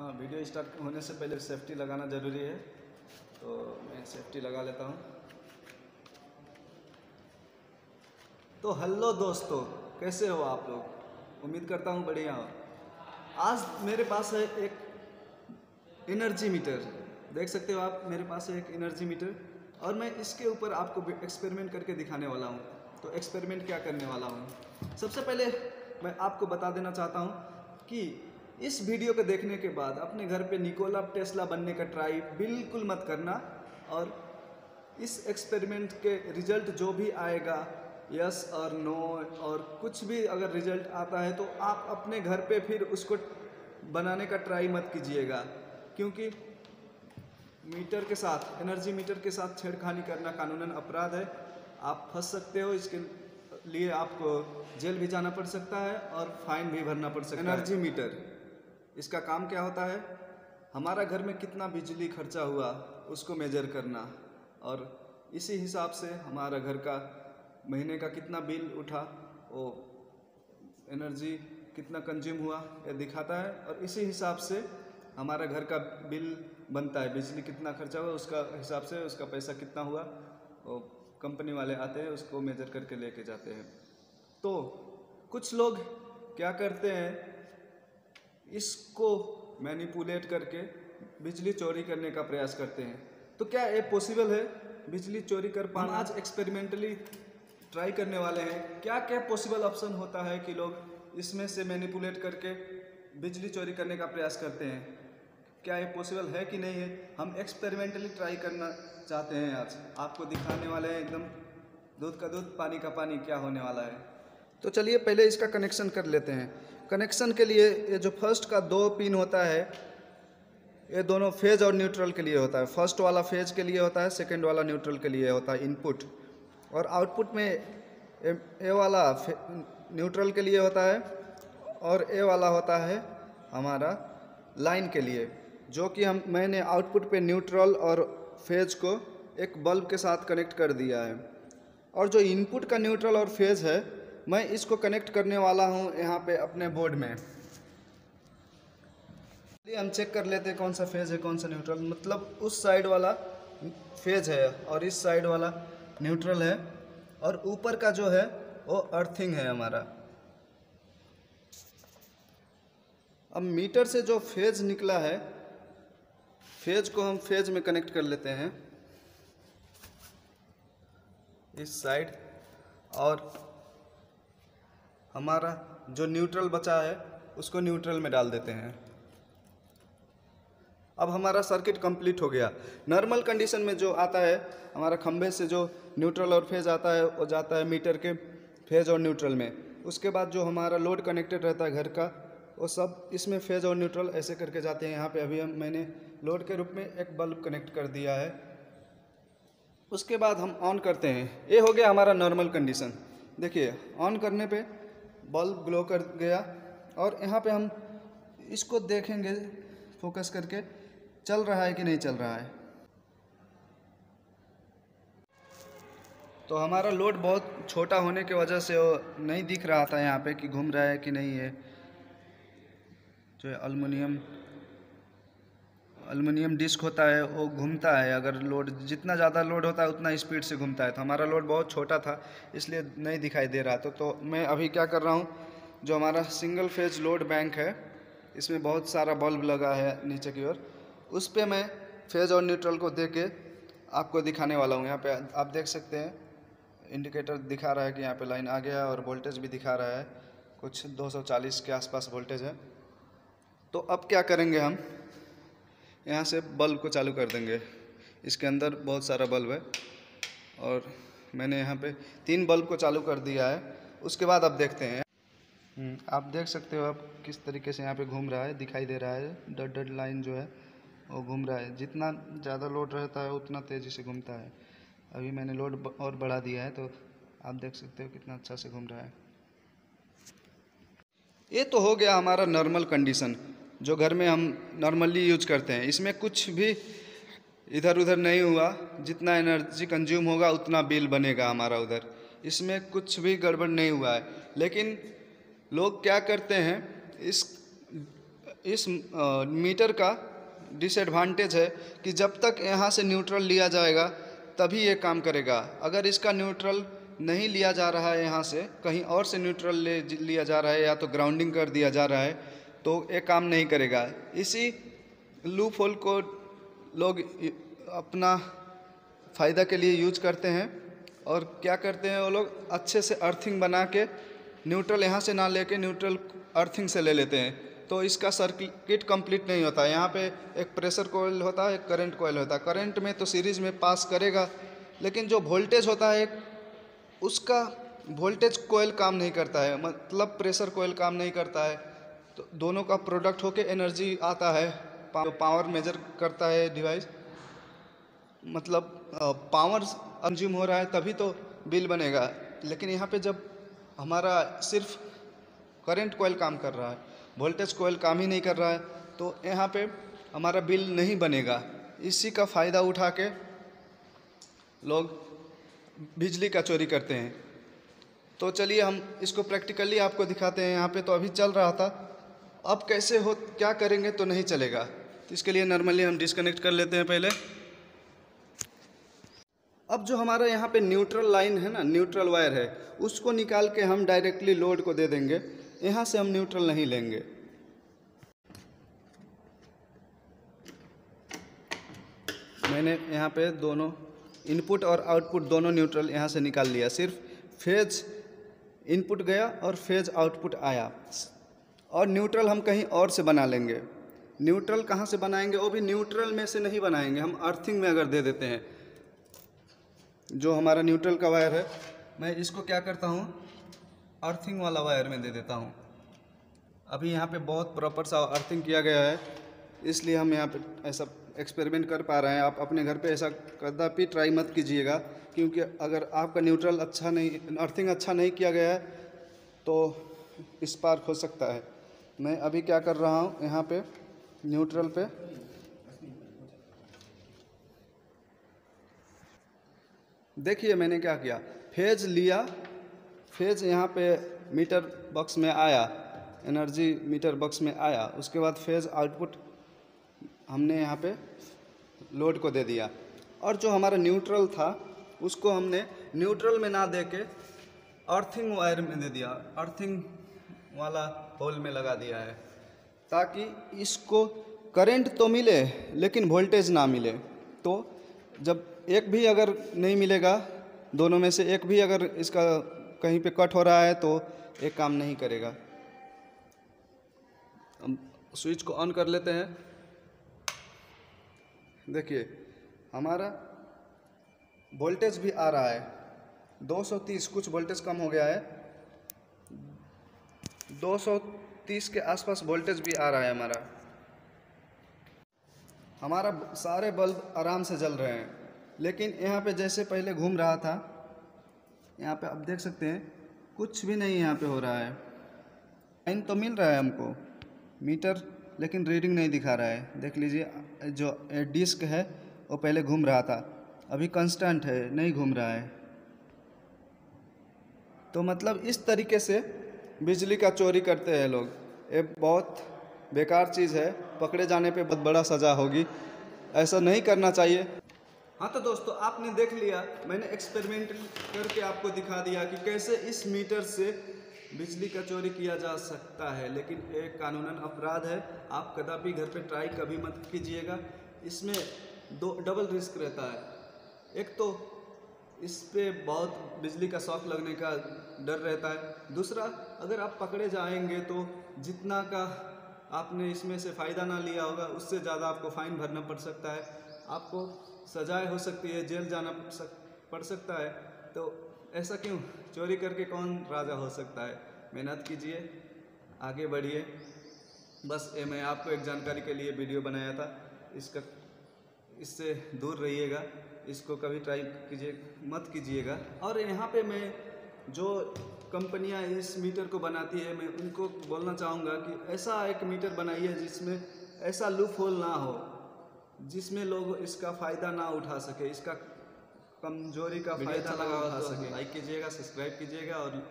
हाँ, video start होने से पहले सेफ्टी लगाना ज़रूरी है, तो मैं सेफ्टी लगा लेता हूँ। तो हेलो दोस्तों, कैसे हो आप लोग? उम्मीद करता हूँ बढ़िया हो। आज मेरे पास है एक एनर्जी मीटर, देख सकते हो आप, मेरे पास है एक एनर्जी मीटर और मैं इसके ऊपर आपको एक्सपेरिमेंट करके दिखाने वाला हूँ। तो एक्सपेरिमेंट क्या करने वाला हूँ, सबसे पहले मैं आपको बता देना चाहता हूँ कि इस वीडियो को देखने के बाद अपने घर पे निकोला टेस्ला बनने का ट्राई बिल्कुल मत करना, और इस एक्सपेरिमेंट के रिजल्ट जो भी आएगा, यस और नो और कुछ भी अगर रिजल्ट आता है तो आप अपने घर पे फिर उसको बनाने का ट्राई मत कीजिएगा, क्योंकि मीटर के साथ, एनर्जी मीटर के साथ छेड़खानी करना कानूनन अपराध है। आप फंस सकते हो, इसके लिए आपको जेल भी जाना पड़ सकता है और फाइन भी भरना पड़ सकता है। एनर्जी मीटर, इसका काम क्या होता है? हमारा घर में कितना बिजली खर्चा हुआ उसको मेजर करना, और इसी हिसाब से हमारा घर का महीने का कितना बिल उठा, वो एनर्जी कितना कंज्यूम हुआ ये दिखाता है, और इसी हिसाब से हमारा घर का बिल बनता है। बिजली कितना खर्चा हुआ उसका हिसाब से उसका पैसा कितना हुआ, वो कंपनी वाले आते हैं उसको मेजर करके लेके जाते हैं। तो कुछ लोग क्या करते हैं, इसको मैनिपुलेट करके बिजली चोरी करने का प्रयास करते हैं। तो क्या ये पॉसिबल है बिजली चोरी कर पाना? हम आज एक्सपेरिमेंटली ट्राई करने वाले हैं क्या क्या पॉसिबल ऑप्शन होता है कि लोग इसमें से मैनिपुलेट करके बिजली चोरी करने का प्रयास करते हैं। क्या ये पॉसिबल है कि नहीं है, हम एक्सपेरिमेंटली ट्राई करना चाहते हैं। आज आपको दिखाने वाले हैं एकदम दूध का दूध पानी का पानी क्या होने वाला है। तो चलिए पहले इसका कनेक्शन कर लेते हैं। कनेक्शन के लिए ये जो फर्स्ट का 2 पिन होता है, ये दोनों फेज और न्यूट्रल के लिए होता है। फर्स्ट वाला फेज के लिए होता है, सेकेंड वाला न्यूट्रल के लिए होता है इनपुट, और आउटपुट में ए वाला न्यूट्रल के लिए होता है और ए वाला होता है हमारा लाइन के लिए, जो कि मैंने आउटपुट पे न्यूट्रल और फेज को एक बल्ब के साथ कनेक्ट कर दिया है। और जो इनपुट का न्यूट्रल और फेज है, मैं इसको कनेक्ट करने वाला हूँ यहाँ पे अपने बोर्ड में। चलिए हम चेक कर लेते हैं कौन सा फेज है कौन सा न्यूट्रल। मतलब उस साइड वाला फेज है और इस साइड वाला न्यूट्रल है, और ऊपर का जो है वो अर्थिंग है हमारा। अब मीटर से जो फेज निकला है, फेज को हम फेज में कनेक्ट कर लेते हैं इस साइड, और हमारा जो न्यूट्रल बचा है उसको न्यूट्रल में डाल देते हैं। अब हमारा सर्किट कंप्लीट हो गया। नॉर्मल कंडीशन में जो आता है, हमारा खंभे से जो न्यूट्रल और फेज आता है वो जाता है मीटर के फेज और न्यूट्रल में। उसके बाद जो हमारा लोड कनेक्टेड रहता है घर का, वो सब इसमें फेज और न्यूट्रल ऐसे करके जाते हैं। यहाँ पे अभी मैंने लोड के रूप में एक बल्ब कनेक्ट कर दिया है। उसके बाद हम ऑन करते हैं। ये हो गया हमारा नॉर्मल कंडीशन। देखिए ऑन करने पे बल्ब ग्लो कर गया, और यहाँ पे हम इसको देखेंगे फोकस करके चल रहा है कि नहीं चल रहा है। तो हमारा लोड बहुत छोटा होने की वजह से वो नहीं दिख रहा था यहाँ पे कि घूम रहा है कि नहीं है। जो एल्युमिनियम डिस्क होता है वो घूमता है, अगर लोड जितना ज़्यादा लोड होता है उतना स्पीड से घूमता है। तो हमारा लोड बहुत छोटा था इसलिए नहीं दिखाई दे रहा था। तो मैं अभी क्या कर रहा हूँ, जो हमारा सिंगल फेज लोड बैंक है इसमें बहुत सारा बल्ब लगा है नीचे की ओर, उस पर मैं फेज और न्यूट्रल को दे के आपको दिखाने वाला हूँ। यहाँ पे आप देख सकते हैं इंडिकेटर दिखा रहा है कि यहाँ पे लाइन आ गया है, और वोल्टेज भी दिखा रहा है कुछ 240 के आसपास वोल्टेज है। तो अब क्या करेंगे, हम यहाँ से बल्ब को चालू कर देंगे। इसके अंदर बहुत सारा बल्ब है और मैंने यहाँ पे 3 बल्ब को चालू कर दिया है। उसके बाद अब देखते हैं। आप देख सकते हो आप किस तरीके से यहाँ पे घूम रहा है, दिखाई दे रहा है। डॉट डॉट लाइन जो है वो घूम रहा है। जितना ज़्यादा लोड रहता है उतना तेज़ी से घूमता है। अभी मैंने लोड और बढ़ा दिया है तो आप देख सकते हो कितना अच्छा से घूम रहा है। ये तो हो गया हमारा नॉर्मल कंडीशन, जो घर में हम नॉर्मली यूज करते हैं। इसमें कुछ भी इधर उधर नहीं हुआ, जितना एनर्जी कंज्यूम होगा उतना बिल बनेगा हमारा उधर। इसमें कुछ भी गड़बड़ नहीं हुआ है। लेकिन लोग क्या करते हैं, इस इस मीटर का डिसएडवांटेज है कि जब तक यहाँ से न्यूट्रल लिया जाएगा तभी ये काम करेगा। अगर इसका न्यूट्रल नहीं लिया जा रहा है, यहाँ से कहीं और से न्यूट्रल लिया जा रहा है या तो ग्राउंडिंग कर दिया जा रहा है, तो ये काम नहीं करेगा। इसी लूप होल को लोग अपना फ़ायदा के लिए यूज करते हैं और क्या करते हैं, वो लोग अच्छे से अर्थिंग बना के न्यूट्रल यहाँ से ना लेके न्यूट्रल अर्थिंग से ले लेते हैं, तो इसका सर्किट कंप्लीट नहीं होता। यहाँ पे एक प्रेशर कॉइल होता है, एक करंट कॉइल होता है। करंट में तो सीरीज़ में पास करेगा, लेकिन जो वोल्टेज होता है उसका वोल्टेज कॉइल काम नहीं करता है, मतलब प्रेशर कॉइल काम नहीं करता है। तो दोनों का प्रोडक्ट होके एनर्जी आता है, पावर मेजर करता है डिवाइस, मतलब पावर कंज्यूम हो रहा है तभी तो बिल बनेगा। लेकिन यहाँ पे जब हमारा सिर्फ करंट कॉइल काम कर रहा है, वोल्टेज कॉइल काम ही नहीं कर रहा है, तो यहाँ पे हमारा बिल नहीं बनेगा। इसी का फ़ायदा उठा के लोग बिजली का चोरी करते हैं। तो चलिए हम इसको प्रैक्टिकली आपको दिखाते हैं। यहाँ पे तो अभी चल रहा था, अब कैसे हो, क्या करेंगे तो नहीं चलेगा। तो इसके लिए नॉर्मली हम डिस्कनेक्ट कर लेते हैं पहले। अब जो हमारा यहाँ पे न्यूट्रल लाइन है ना, न्यूट्रल वायर है, उसको निकाल के हम डायरेक्टली लोड को दे देंगे। यहाँ से हम न्यूट्रल नहीं लेंगे। मैंने यहाँ पे दोनों इनपुट और आउटपुट दोनों न्यूट्रल यहाँ से निकाल लिया। सिर्फ फेज इनपुट गया और फेज आउटपुट आया, और न्यूट्रल हम कहीं और से बना लेंगे। न्यूट्रल कहाँ से बनाएंगे, वो भी न्यूट्रल में से नहीं बनाएंगे, हम अर्थिंग में अगर दे देते हैं। जो हमारा न्यूट्रल का वायर है, मैं इसको क्या करता हूँ, अर्थिंग वाला वायर में दे देता हूँ। अभी यहाँ पे बहुत प्रॉपर सा अर्थिंग किया गया है, इसलिए हम यहाँ पे ऐसा एक्सपेरिमेंट कर पा रहे हैं। आप अपने घर पे ऐसा कदापि ट्राई मत कीजिएगा, क्योंकि अगर आपका न्यूट्रल अच्छा नहीं, अर्थिंग अच्छा नहीं किया गया है तो स्पार्क हो सकता है। मैं अभी क्या कर रहा हूँ, यहाँ पे न्यूट्रल पे देखिए मैंने क्या किया, फेज लिया, फेज यहाँ पे मीटर बॉक्स में आया, एनर्जी मीटर बॉक्स में आया। उसके बाद फेज आउटपुट हमने यहाँ पे लोड को दे दिया, और जो हमारा न्यूट्रल था उसको हमने न्यूट्रल में ना दे के अर्थिंग वायर में दे दिया, अर्थिंग वाला होल में लगा दिया है, ताकि इसको करंट तो मिले लेकिन वोल्टेज ना मिले। तो जब एक भी अगर नहीं मिलेगा, दोनों में से एक भी अगर इसका कहीं पे कट हो रहा है तो एक काम नहीं करेगा। हम स्विच को ऑन कर लेते हैं। देखिए हमारा वोल्टेज भी आ रहा है 230, कुछ वोल्टेज कम हो गया है, 230 के आसपास वोल्टेज भी आ रहा है। हमारा सारे बल्ब आराम से जल रहे हैं। लेकिन यहाँ पे जैसे पहले घूम रहा था, यहाँ पे आप देख सकते हैं कुछ भी नहीं यहाँ पे हो रहा है। लाइन तो मिल रहा है हमको मीटर, लेकिन रीडिंग नहीं दिखा रहा है। देख लीजिए, जो डिस्क है वो पहले घूम रहा था, अभी कांस्टेंट है, नहीं घूम रहा है। तो मतलब इस तरीके से बिजली का चोरी करते हैं लोग। ये बहुत बेकार चीज़ है, पकड़े जाने पे बहुत बड़ा सज़ा होगी, ऐसा नहीं करना चाहिए। हाँ तो दोस्तों, आपने देख लिया, मैंने एक्सपेरिमेंट करके आपको दिखा दिया कि कैसे इस मीटर से बिजली का चोरी किया जा सकता है। लेकिन एक कानूनन अपराध है, आप कदापि घर पे ट्राई कभी मत कीजिएगा। इसमें दो डबल रिस्क रहता है। एक तो इस पे बहुत बिजली का शॉक लगने का डर रहता है, दूसरा अगर आप पकड़े जाएंगे तो जितना का आपने इसमें से फ़ायदा ना लिया होगा, उससे ज़्यादा आपको फ़ाइन भरना पड़ सकता है, आपको सजाएं हो सकती है, जेल जाना पड़ सकता है। तो ऐसा क्यों, चोरी करके कौन राजा हो सकता है। मेहनत कीजिए, आगे बढ़िए। बस ये मैं आपको एक जानकारी के लिए वीडियो बनाया था, इससे दूर रहिएगा, इसको कभी ट्राई मत कीजिएगा। और यहाँ पे मैं जो कंपनियाँ इस मीटर को बनाती है, मैं उनको बोलना चाहूँगा कि ऐसा एक मीटर बनाइए जिसमें ऐसा लूप होल ना हो, जिसमें लोग इसका फ़ायदा ना उठा सके, इसका कमजोरी का फ़ायदा ना उठा सके। लाइक कीजिएगा, सब्सक्राइब कीजिएगा और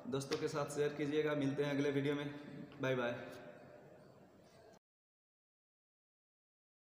दोस्तों के साथ शेयर कीजिएगा। मिलते हैं अगले वीडियो में, बाय बाय।